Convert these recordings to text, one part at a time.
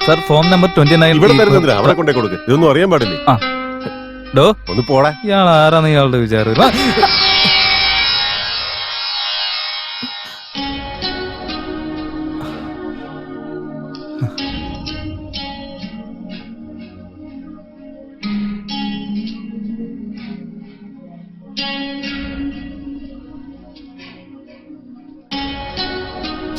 Sir form number 29. ഇവിടെ തരുന്നതിന് അവിടെ കൊണ്ടേ കൊടുക്ക്. ഇതൊന്നും അറിയാൻ പാടില്ലേ? ഡോ ഒന്ന് പോടാ. ഇയാൾ ആരാന്ന് ഇയാളുടെ വിചാരം?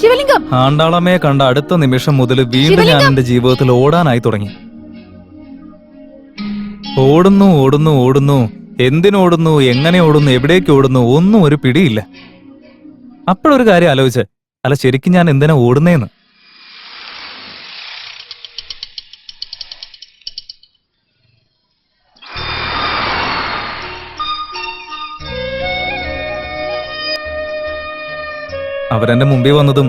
ശിവലിംഗം, ആണ്ടാളമ്മയെ കണ്ട അടുത്ത നിമിഷം മുതൽ വീണ്ടും ഞാൻ എന്റെ ജീവിതത്തിൽ ഓടാനായി തുടങ്ങി. ഓടുന്നു ഓടുന്നു ഓടുന്നു, എന്തിനോടുന്നു, എങ്ങനെ ഓടുന്നു, എവിടേക്ക് ഓടുന്നു, ഒന്നും ഒരു പിടിയില്ല. അപ്പോഴൊരു കാര്യം ആലോചിച്ച്, അല്ല ശരിക്കും ഞാൻ എന്തിനാ ഓടുന്നേന്ന്. അവരെന്റെ മുമ്പിൽ വന്നതും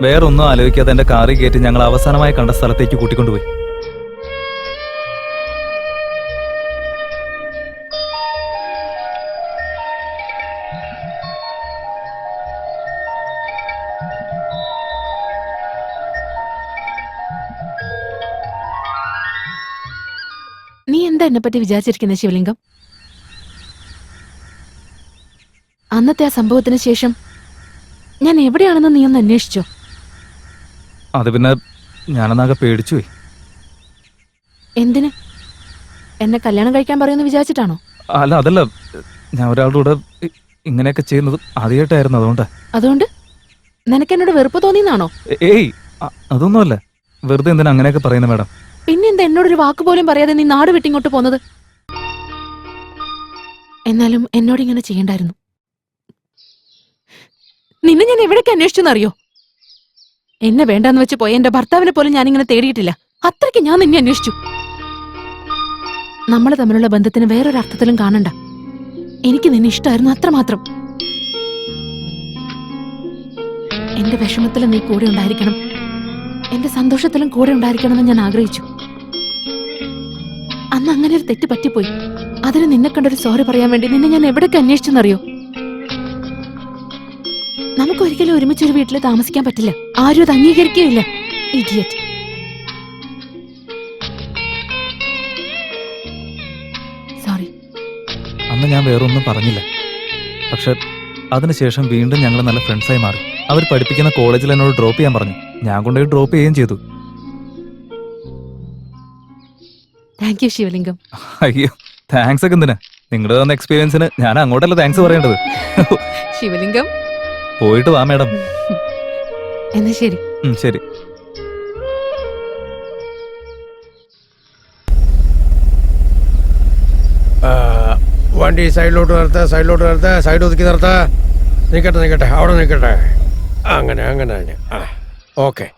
വേറൊന്നും ആലോചിക്കാതെ എന്റെ കാറിൽ കയറ്റി ഞങ്ങൾ അവസാനമായി കണ്ട സ്ഥലത്തേക്ക് കൂട്ടിക്കൊണ്ടുപോയി. നീ എന്താ എന്നെ പറ്റി വിചാരിച്ചിരിക്കുന്നത് ശിവലിംഗം? അന്നത്തെ ആ സംഭവത്തിന് ശേഷം ഞാൻ എവിടെയാണെന്ന് നീ ഒന്ന് അന്വേഷിച്ചോ? അത് പിന്നെ ഞാനെന്നാകെ പേടിച്ചുപോയി. എന്തിന്? എന്നെ കല്യാണം കഴിക്കാൻ പറയുമെന്ന് വിചാരിച്ചിട്ടാണോ? അല്ല, അതല്ല, ഞാൻ ഒരാളുടെ കൂടെ ഇങ്ങനെയൊക്കെ ചെയ്യുന്നത് ആദ്യമായിട്ടായിരുന്നു. അതുകൊണ്ട് നിനക്ക് എന്നോട് വെറുപ്പ് തോന്നിയെന്നാണോ? ഏയ്, അതൊന്നുമല്ല. വെറുതെ എന്തിനാ അങ്ങനെയൊക്കെ പറയുന്നത് മാഡം? പിന്നെന്താ എന്നോടൊരു വാക്ക് പോലും പറയാതെ നീ നാട് വിട്ടിങ്ങോട്ട് പോന്നത്? എന്നാലും എന്നോട് ഇങ്ങനെ ചെയ്യണ്ടായിരുന്നു. നിന്നെ ഞാൻ എവിടേക്ക് അന്വേഷിച്ചെന്നറിയോ? എന്നെ വേണ്ടാന്ന് വെച്ച് പോയ എന്റെ ഭർത്താവിനെ പോലും ഞാനിങ്ങനെ തേടിയിട്ടില്ല. അത്രയ്ക്ക് ഞാൻ നിന്നെ അന്വേഷിച്ചു. നമ്മൾ തമ്മിലുള്ള ബന്ധത്തിന് വേറൊരർത്ഥത്തിലും കാണണ്ട. എനിക്ക് നിന്നെ ഇഷ്ടമായിരുന്നു, അത്രമാത്രം. എന്റെ വിഷമത്തിലും നീ കൂടെ ഉണ്ടായിരിക്കണം, എന്റെ സന്തോഷത്തിലും കൂടെ ഉണ്ടായിരിക്കണമെന്ന് ഞാൻ ആഗ്രഹിച്ചു. അന്ന് അങ്ങനെ ഒരു തെറ്റ് പറ്റിപ്പോയി. അതിന് നിന്നെ കണ്ടൊരു സോറി പറയാൻ വേണ്ടി നിന്നെ ഞാൻ എവിടേക്ക് അന്വേഷിച്ചെന്നറിയോ? നമുക്കൊരിക്കലും ഒരുമിച്ചൊരു വീട്ടിൽ താമസിക്കാൻ പറ്റില്ല. ആരും അത് അംഗീകരിക്കുകയില്ല. ഇഡിയറ്റ്. സോറി. അന്ന് ഞാൻ വേറൊന്നും പറഞ്ഞില്ല. പക്ഷെ അതിനുശേഷം വീണ്ടും ഞങ്ങൾ നല്ല ഫ്രണ്ട്സായി മാറി. അവർ പഠിപ്പിക്കുന്ന കോളേജിൽ എന്നോട് ഡ്രോപ്പ് ചെയ്യാൻ പറഞ്ഞു. ഞാൻ കൊണ്ടുപോയി ഡ്രോപ്പ് ചെയ്യുകയും ചെയ്തു. താങ്ക് യു ശിവലിംഗം. അയ്യോ, താങ്ക്സ് ഒക്കെ എന്തിനാ? നിങ്ങൾ തന്ന എക്സ്പീരിയൻസിന് ഞാൻ അങ്ങോട്ടല്ല താങ്ക്സ് പറയേണ്ടത്. ശിവലിംഗം, പോയിട്ട് വാ മാഡം. എന്നാ ശരി. ശരി. വണ്ടി സൈഡിലോട്ട് നിർത്ത, സൈഡിലോട്ട് നിർത്ത, സൈഡ് ഒതുക്കി നിർത്ത. നിൽക്കട്ടെ നിൽക്കട്ടെ, അവിടെ നിൽക്കട്ടെ. അങ്ങനെ അങ്ങനെ തന്നെ. ഓക്കെ.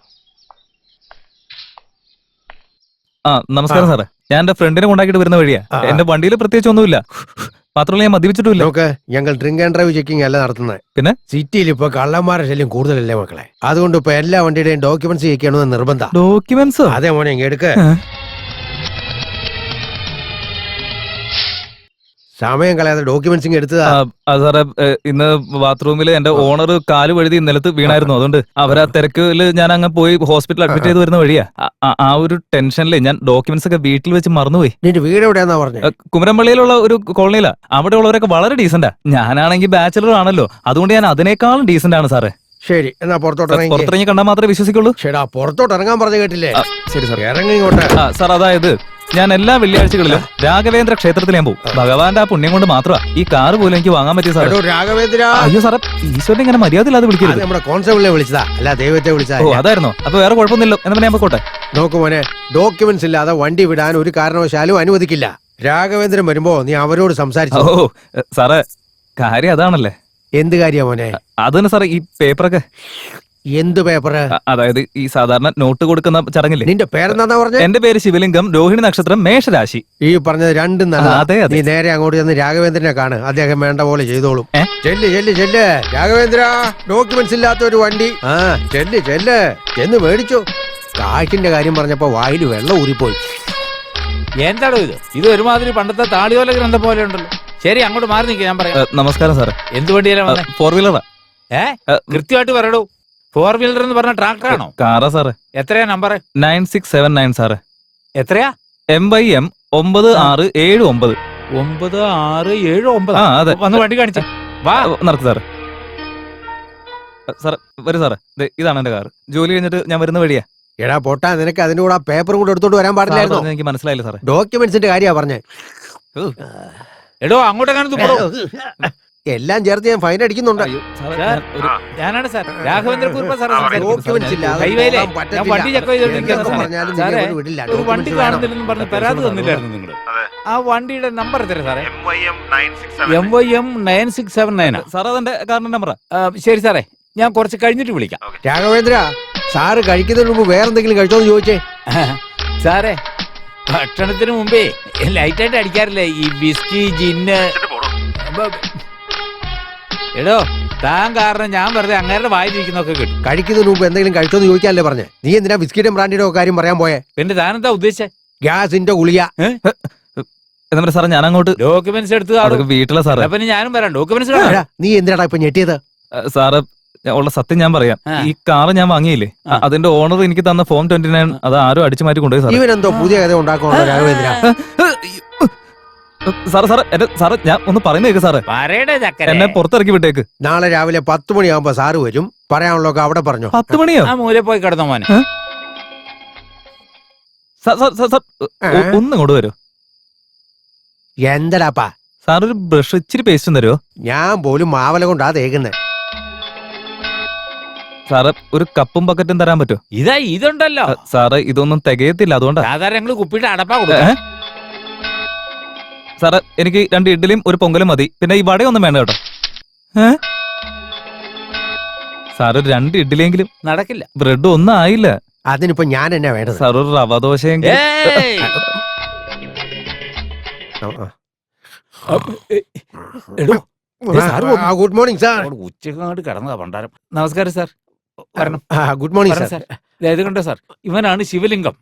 നമസ്കാരം സാറേ. ഞാൻ എന്റെ ഫ്രണ്ടിനെ കൊണ്ടാക്കിട്ട് വരുന്ന വഴിയാ. എന്റെ വണ്ടിയിൽ പ്രത്യേകിച്ച് ഒന്നുമില്ല. മാത്രമല്ല ഞാൻ മദ്യപിച്ചിട്ടില്ല. നോക്ക്, ഞങ്ങൾ ഡ്രിങ്ക് ആൻഡ് ഡ്രൈവ് ചെക്കിംഗ് അല്ല നടത്തുന്നത്. പിന്നെ സിറ്റിയിൽ ഇപ്പൊ കള്ളന്മാരുടെ ശല്യം കൂടുതലല്ലേ മക്കളെ? അതുകൊണ്ട് ഇപ്പൊ എല്ലാ വണ്ടിയുടെയും ഡോക്യുമെന്റ്സ് ചെക്ക് നിർബന്ധം. ഡോക്യുമെന്റ്സ്? അതെ മോനെ, ഇങ്ങ് എടുക്ക. സമയം കളയാതെ ഡോക്യുമെന്റ്സ് എടുത്തതാ. സാറേ, ഇന്ന് ബാത്റൂമിൽ എന്റെ ഓണർ കാല് വഴുതി നിലത്ത് വീണായിരുന്നു. അതുകൊണ്ട് അവരാ തിരക്കില് ഞാൻ അങ്ങ് പോയി ഹോസ്പിറ്റൽ അഡ്മിറ്റ് ചെയ്ത് വരുന്ന വഴിയാ. ആ ഒരു ടെൻഷനില് ഞാൻ ഡോക്യുമെന്റ്സ് ഒക്കെ വീട്ടിൽ വെച്ച് മറന്നുപോയി. നിന്റെ വീട് എവിടെയാന്നാ പറഞ്ഞത്? കുമരമ്പള്ളിയിലുള്ള ഒരു കോളനിയിലാ. അവിടെ ഉള്ളവരൊക്കെ വളരെ ഡീസന്റാ. ഞാനാണെങ്കിൽ ബാച്ചിലർ ആണല്ലോ. അതുകൊണ്ട് ഞാൻ അതിനേക്കാളും ഡീസന്റ് ആണ് സാറേ. ശരി, എന്നാ പുറത്തിറങ്ങി കണ്ടാൽ മാത്രമേ വിശ്വസിക്കുള്ളൂ. ശരിടാ, പുറത്തോട്ട് ഇറങ്ങാൻ പറഞ്ഞു കേട്ടില്ലേ? ശരി സാർ, ഇറങ്ങി ഇങ്ങോട്ട്. സാർ, അതായത് ഞാൻ എല്ലാ വെള്ളിയാഴ്ചകളിലും രാഘവേന്ദ്ര ക്ഷേത്രത്തിൽ ഞാൻ പോകും. ഭഗവാന്റെ ആ പുണ്യം കൊണ്ട് മാത്രമാ ഈ കാറ് പോലും എനിക്ക് വാങ്ങാൻ പറ്റിയ സാർ. രാഘവേന്ദ്ര? അയ്യോ സാറേ, ഈശ്വരനെ ഇങ്ങനെ മര്യാദയില്ലാതെ വിളിക്കരുത്. നമ്മുടെ കോൺസ്റ്റബിളിനെ വിളിച്ചതാ, അല്ല ദൈവത്തെ വിളിച്ചതാ. ഓ, അതായിരുന്നോ? അപ്പൊ വേറെ കുഴപ്പമൊന്നുമില്ലോ. എന്നാ ഞാൻ പോട്ടെ. നോക്കു മോനെ, ഡോക്യുമെന്റ്സ് ഇല്ലാതെ വണ്ടി വിടാൻ ഒരു കാരണവശാലും അനുവദിക്കില്ല. രാഘവേന്ദ്രൻ വരുമ്പോ നീ അവരോട് സംസാരിച്ചു. ഓ സാറേ, കാര്യം അതാണല്ലേ. എന്ത് കാര്യ മോനെ? അതന്നെ സാറേ, ഈ പേപ്പറൊക്കെ. എന്ത് പേപ്പറ്? അതായത് ഈ സാധാരണ നോട്ട് കൊടുക്കുന്ന ചടങ്ങില്ലേ. നിന്റെ പേരെന്താ പറഞ്ഞത്? എന്റെ പേര് ശിവലിംഗം, രോഹിണി നക്ഷത്രം, മേഷരാശി. ഈ പറഞ്ഞത് രണ്ടും നല്ല. അതെ. നീ നേരെ അങ്ങോട്ട് ചെന്ന് രാഘവേന്ദ്രനെ കാണ്, അദ്ദേഹം വേണ്ട പോലെ ചെയ്തോളും. ചെല്ല് ചെല്ല് ചെല്ല്. രാഘവേന്ദ്ര, ഡോക്യുമെന്റ്സ് ഇല്ലാത്ത ഒരു വണ്ടി. ചെല്ല് ചെല്ല്, ചെന്ന് മേടിച്ചു. കാശിന്റെ കാര്യം പറഞ്ഞപ്പോ വായിൽ വെള്ളം ഊറിപ്പോയി. എന്താണോ ഇത് ഒരുമാതിരി പണ്ടത്തെ താടിയോല ഗ്രന്ഥം പോലെ ഉണ്ടല്ലോ. ശരി, അങ്ങോട്ട് മാറി നിൽക്കുക, ഞാൻ പറയാം. നമസ്കാരം സാറേ. എന്ത് വണ്ടിയാ? 4 വീലറാ. കൃത്യമായിട്ട് പറയടൂ. ഫോർ വീലർ എന്ന് പറഞ്ഞ ട്രാക്ടറാണോ? കാറാ സാറേ. എത്രയാ നമ്പർ? 9679 സാറേ. എത്രയാ? MYM 9679. 9679. ആ അതെ. വന്ന് വണ്ടി കാണിച്ച വാ. നടക്ക് സാറേ. സാറേ വരൂ സാറേ. ദേ, ഇതാണ് എന്റെ കാർ. ജോലി കഴിഞ്ഞിട്ട് ഞാൻ വരുന്ന വഴിയാ. എടാ പൊട്ടാ, നിനക്ക് അതിന്റെ കൂടെ പേപ്പറും കൂടെ എടുത്തോണ്ട് വരാൻ സാറ് പാടില്ലായിരുന്നു. പറഞ്ഞത് എനിക്ക് മനസ്സിലായില്ല സാറേ. ഡോക്യുമെന്റ്സിന്റെ കാര്യ പറഞ്ഞേ. എടോ അങ്ങോട്ടെങ്ങാനും തുപ്പടോ. എല്ലാം ചേർത്ത് ഞാൻ ഫൈൻ അടിക്കുന്നുണ്ട്. അയ്യോ, സാറേ, സാർ, ഞാനാണ് sir Raghavendra Kurup sir documents ഇല്ലാതെ ഹൈവേയിലെ പോകാൻ പറ്റത്തില്ല. ഞാൻ വണ്ടി ചെക്ക് ചെയ്തോണ്ടിരിക്കുകയാണ് എന്തൊക്കെ സാറേ. പറഞ്ഞാലും സാറേ, നിന്നെ ഇവിടെ വിടില്ല. ഒരു വണ്ടി ഡോക്യുമെന്റ്സ് വേണം. കാണുന്നില്ലെന്ന് പറഞ്ഞ് പരാതി തന്നില്ലായിരുന്നു നിങ്ങൾ? ആ വണ്ടിയുടെ നമ്പർ എത്ര സാറേ? MYM 967. MYM 9679. സാറേ അതെന്റെ കാറിന്റെ നമ്പറാ. ശരി സാറേ, ഞാൻ കുറച്ച് കഴിഞ്ഞിട്ട് വിളിക്കാം. രാഘവേന്ദ്ര, സാറ് കഴിക്കുന്നതിന് മുമ്പ് വേറെന്തെങ്കിലും കഴിച്ചോന്ന് ചോദിച്ചേ. സാറേ, ഭക്ഷണത്തിന് മുമ്പേ ലൈറ്റായിട്ട് അടിക്കാറില്ലേ ഈ വിസ്കി ജിന്ന്? എടോ താൻ കാരണം ഞാൻ വെറുതെ അങ്ങേരുടെ വായിലിരിക്കുന്നൊക്കെ കിട്ടും. കഴിക്കുന്നതിന് മുമ്പ് എന്തെങ്കിലും കഴിച്ചോന്ന് ചോദിക്കാനല്ലേ പറഞ്ഞേ. നീ എന്തിനാ ബിസ്ക്കറ്റും ബ്രാൻഡിയുടെ കാര്യം പറയാൻ പോയെ? പിന്നെ താനെന്താ ഉദ്ദേശിച്ചേ? ഗ്യാസിന്റെ ഗുളിക. എന്താ പറയുക സാറേ, ഞാൻ അങ്ങോട്ട് ഡോക്യുമെന്റ്സ് എടുത്ത് അതൊക്കെ വീട്ടിലെ സാറേ. പിന്നെ ഞാനും വരാം. ഡോക്യുമെന്റ്സ് എടാ, നീ എന്തിനാടാ ഇപ്പൊ ഞെട്ടിയത്? സാറ് ഉള്ള സത്യം ഞാൻ പറയാം. ആ. ഈ കാറ് ഞാൻ വാങ്ങിയില്ലേ, അതിന്റെ ഓണർ എനിക്ക് തന്ന ഫോം 29 അത് ആരും അടിച്ചു മാറ്റി കൊണ്ടുപോയി സാറേ. ഇവനെന്തോ പുതിയ കഥ ഉണ്ടാക്കണോ രാഘവേന്ദ്ര? സാറേ ഞാൻ ഒന്ന് പറയുന്ന കേക്ക് സാറേ. പറയടേ ചക്കരെ. എന്നെ പുറത്തിറക്കി വിട്ടേക്ക്. നാളെ രാവിലെ 10 മണിയാകുമ്പോ സാറ് വരും. പറയാനുള്ളതൊക്കെ അവിടെ പറഞ്ഞു. 10 മണിയോ? ആ മൂല പോയി കിടന്നോ മോനെ. സാർ, ഒന്ന് ഇങ്ങോട്ട് വരൂ. എന്തടാപ്പാ? സാർ ഒരു ബ്രഷ് ഇച്ചിരി പേസ്റ്റും തരുമോ? ഞാൻ പോലും മാവല കൊണ്ടാ തേക്കുന്നത്. സാറ് ഒരു കപ്പും ബക്കറ്റും തരാൻ പറ്റുമോ? ഇതുണ്ടല്ലോ സാറ് ഇതൊന്നും തികയത്തില്ല, അതുകൊണ്ടാ. സാധാരണ ഞങ്ങള് കുപ്പിയിട്ട് അടപ്പാ കൊടുക്കാം. സാറ് എനിക്ക് 2 ഇഡ്ഡലിയും ഒരു പൊങ്കലും മതി. പിന്നെ ഈ വടയൊന്നും വേണ്ട കേട്ടോ. സാറ് 2 ഇഡ്ഡലിയെങ്കിലും. നടക്കില്ല. ബ്രെഡ് ഒന്നും ആയില്ല. അതിനിപ്പോ ഞാൻ എന്നാ വേണ്ടത്? സാർ ഒരു റവ ദോശയെങ്കിലും. ഏയ്! എടോ, ഗുഡ് മോർണിംഗ് സാർ. ഉച്ചക്ക് അങ്ങോട്ട് കിടന്നതാ പണ്ടാരം. നമസ്കാരം സാർ. വരണം. ഗുഡ് മോർണിംഗ് വരണം സാർ. സാർ. ഇത് കണ്ടോ സാർ, ഇവനാണ് ശിവലിംഗം.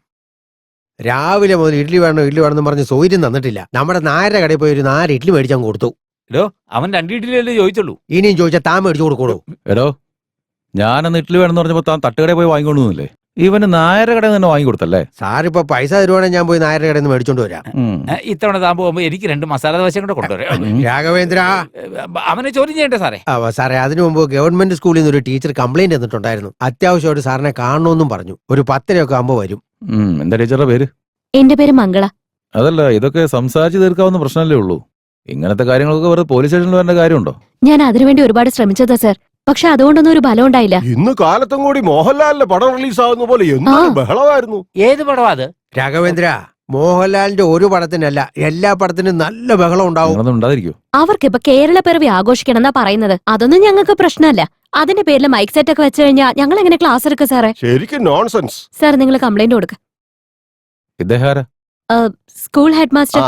രാവിലെ മുതൽ ഇഡ്ഡലി വേണമെന്ന് പറഞ്ഞ് സൗകര്യം തന്നിട്ടില്ല. നമ്മുടെ നായരുടെ കടയിൽ പോയി ഒരു 4 ഇഡ്ഡലി മേടിച്ചാൽ കൊടുത്തു. എടോ അവൻ 2 ഇഡ്ഡലിയല്ലേ ചോദിച്ചുള്ളൂ. ഇനിയും ചോദിച്ചാൽ താൻ മേടിച്ചു കൊടുക്കോളൂ. എടോ, ഞാനന്ന് ഇഡ്ഡലി വേണമെന്ന് പറഞ്ഞപ്പോ താൻ തട്ടുകടയിൽ പോയി വാങ്ങിക്കൊണ്ടുവന്നില്ലേ? ഇവന് നായര കടയിൽ തന്നെ വാങ്ങിക്കൊടുത്തല്ലേ? സാറിപ്പോ പൈസ തരുവാണെങ്കിൽ ഞാൻ പോയി നായരുടെ കടയിൽ നിന്ന് മേടിച്ചോണ്ട് വരാം. ഇത്തവണ താൻ പോകുമ്പോ എനിക്ക് 2 മസാല ദോശ കൂടെ കൊണ്ടുവരാം. രാഘവേന്ദ്ര, അവനെ ചോദ്യം ചെയ്യട്ടെ സാറേ. സാറേ അതിനു മുമ്പ് ഗവൺമെന്റ് സ്കൂളിൽ നിന്ന് ഒരു ടീച്ചർ കംപ്ലൈന്റ് തന്നിട്ടുണ്ടായിരുന്നു. അത്യാവശ്യമായിട്ട് സാറിനെ കാണണമെന്നും പറഞ്ഞു. ഒരു 10:30 ആകുമ്പോ വരും. എന്താ ടീച്ചറുടെ പേര്? എന്റെ പേര് മംഗള. അതല്ല, ഇതൊക്കെ സംസാരിച്ച് തീർക്കാവുന്ന പ്രശ്നമല്ലേ ഉള്ളൂ. ഇങ്ങനത്തെ കാര്യങ്ങളൊക്കെ വെറുതെ പോലീസ് സ്റ്റേഷനിൽ വരേണ്ട കാര്യമുണ്ടോ? ഞാൻ അതിനുവേണ്ടി ഒരുപാട് ശ്രമിച്ചതാ സർ. പക്ഷെ അതുകൊണ്ടൊന്നും ഒരു ബലം ഉണ്ടായില്ല. ഇന്ന് കാലത്തും കൂടി മോഹൻലാലിന്റെ പടം റിലീസ് ആകുന്ന പോലെ എന്തൊരു ബഹളമായിരുന്നു. ഏത് പടവാ അത്? രാഘവേന്ദ്ര, മോഹൻലാലിന്റെ ഒരു പടത്തിനല്ല, എല്ലാ പടത്തിനും നല്ല ബഹളം ഉണ്ടാവും. അങ്ങനൊന്നും ഉണ്ടായിരിക്കോ? അവർക്കിപ്പോ കേരള പിറവി ആഘോഷിക്കണം എന്നാ പറയുന്നത്. അതൊന്നും ഞങ്ങൾക്ക് പ്രശ്നമല്ല. അതിന്റെ പേരിൽ മൈക്ക് സെറ്റ് ഒക്കെ വെച്ച് കഴിഞ്ഞാൽ ഞങ്ങൾ എങ്ങനെ ക്ലാസ് എടുക്കുക സാറേ? ശരിക്കും നോൺസെൻസ്. സാർ നിങ്ങൾ കംപ്ലൈന്റ് കൊടുക്ക. ഇദ്ദേഹാര? School head master.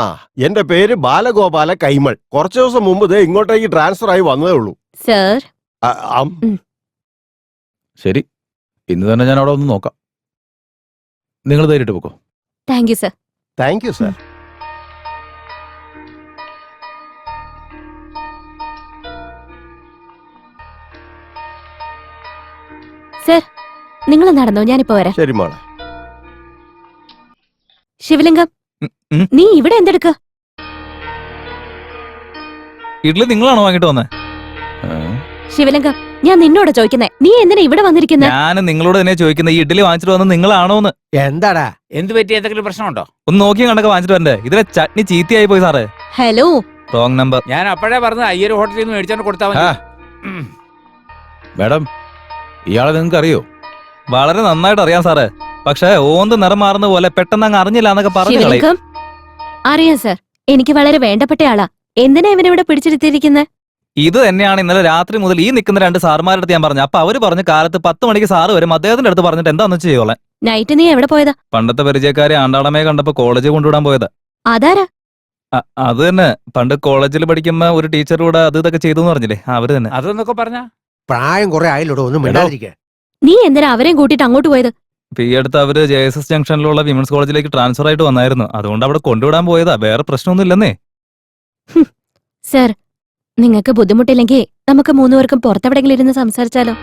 എന്റെ പേര് ബാലഗോപാല കൈമൾ. കുറച്ചു ദിവസം മുമ്പ് ദേ ഇങ്ങോട്ടേക്ക് ട്രാൻസ്ഫർ ആയി വന്നതേ ഉള്ളൂ. സർ ശരി, ഇന്ന് തന്നെ ഞാൻ അവിടെ ഒന്ന് നോക്കാം. നിങ്ങൾ ധൈര്യമായിട്ട് പോക്കോ. Thank you sir. Thank you sir. Sir നിങ്ങൾ നടന്നോ, ഞാനിപ്പോ വരാം. ശരി മോളെ. ശിവലിംഗം, നീ ഇവിടെ എന്തെടുക്ക? ഇഡ്ഡലി നിങ്ങളാണോ വാങ്ങിട്ട് വന്നേ? ശിവലിംഗം, ഞാൻ നിന്നോട് ചോദിക്കുന്നേ, നീ എന്തിനാ ഇവിടെ വന്നിരിക്കുന്നത്? ഞാൻ നിങ്ങളോട് തന്നെ ചോദിക്കുന്നത്, ഈ ഇഡ്ഡലി വാങ്ങിച്ചിട്ട് വന്നത് നിങ്ങളാണോന്ന്. എന്താടാ? എന്ത് പറ്റി? എന്തെങ്കിലും പ്രശ്നമുണ്ടോ? ഒന്ന് നോക്കി കണ്ടൊക്കെ വാങ്ങിച്ചിട്ട് വരണ്ടേ? ഇതിലെ ചട്നി ചീത്തയായി പോയി സാറേ. Hello, wrong number. ഞാൻ അപ്പോഴേ പറഞ്ഞത് അയ്യർ ഹോട്ടലിൽ നിന്ന് മേടിച്ചോണ്ട് കൊടുത്താൽ മതി. മാഡം, ഇയാളെ നിങ്ങൾക്ക് അറിയോ? വളരെ നന്നായിട്ട് അറിയാം സാറേ. പക്ഷേ ഓന്ത് നിറം മാറുന്ന പോലെ പെട്ടെന്ന് അങ്ങ് അറിഞ്ഞില്ല എന്നൊക്കെ പറഞ്ഞു കളയും. ശിവലിംഗം, അറിയാം സർ. എനിക്ക് വളരെ വേണ്ടപ്പെട്ട ആളാ. എന്തിനാ ഇവനിവിടെ പിടിച്ചെടുത്തിരിക്കുന്നത്? ഇത് തന്നെയാണ് ഇന്നലെ രാത്രി മുതൽ ഈ നിൽക്കുന്ന 2 സാറുമാരുടെ അടുത്ത് ഞാൻ പറഞ്ഞു. അപ്പൊ അവര് പറഞ്ഞു കാലത്ത് 10 മണിക്ക് സാറ് വരും. അദ്ദേഹത്തിന്റെ അടുത്ത് പറഞ്ഞിട്ട് എന്താന്ന് വെച്ച് ചെയ്യോളെ. നൈറ്റ് നീ എവിടെ പോയതാ? പണ്ടത്തെ പരിചയക്കാരെ ആണ്ടാടമയെ കണ്ടപ്പോ കോളേജിൽ കൊണ്ടുവിടാൻ പോയതാ. അതാരാ? അത് തന്നെ, പണ്ട് കോളേജിൽ പഠിക്കുമ്പോ ഒരു ടീച്ചർ കൂടെ അത് ഇതൊക്കെ ചെയ്തു എന്ന് പറഞ്ഞില്ലേ, അവര് തന്നെ. അതെന്നൊക്കെ പറഞ്ഞ പ്രായം കുറെ ആയില്ലോടോ, ഒന്നും മിണ്ടാതിരിക്കുക. നീ എന്തിനാ അവരെയും കൂട്ടിട്ട് അങ്ങോട്ട് പോയത്? ഇപ്പൊ ഈ അടുത്ത് അവര് JSS ജംഗ്ഷനിലുള്ള വിമൻസ് കോളേജിലേക്ക് ട്രാൻസ്ഫർ ആയിട്ട് വന്നായിരുന്നു. അതുകൊണ്ട് അവിടെ കൊണ്ടുവിടാൻ പോയതാ. വേറെ പ്രശ്നമൊന്നും ഇല്ലെന്നേ. സർ, നിങ്ങൾക്ക് ബുദ്ധിമുട്ടില്ലെങ്കിൽ നമുക്ക് 3 പേർക്കും പുറത്തെവിടെങ്കിലും ഇരുന്ന് സംസാരിച്ചാലോ?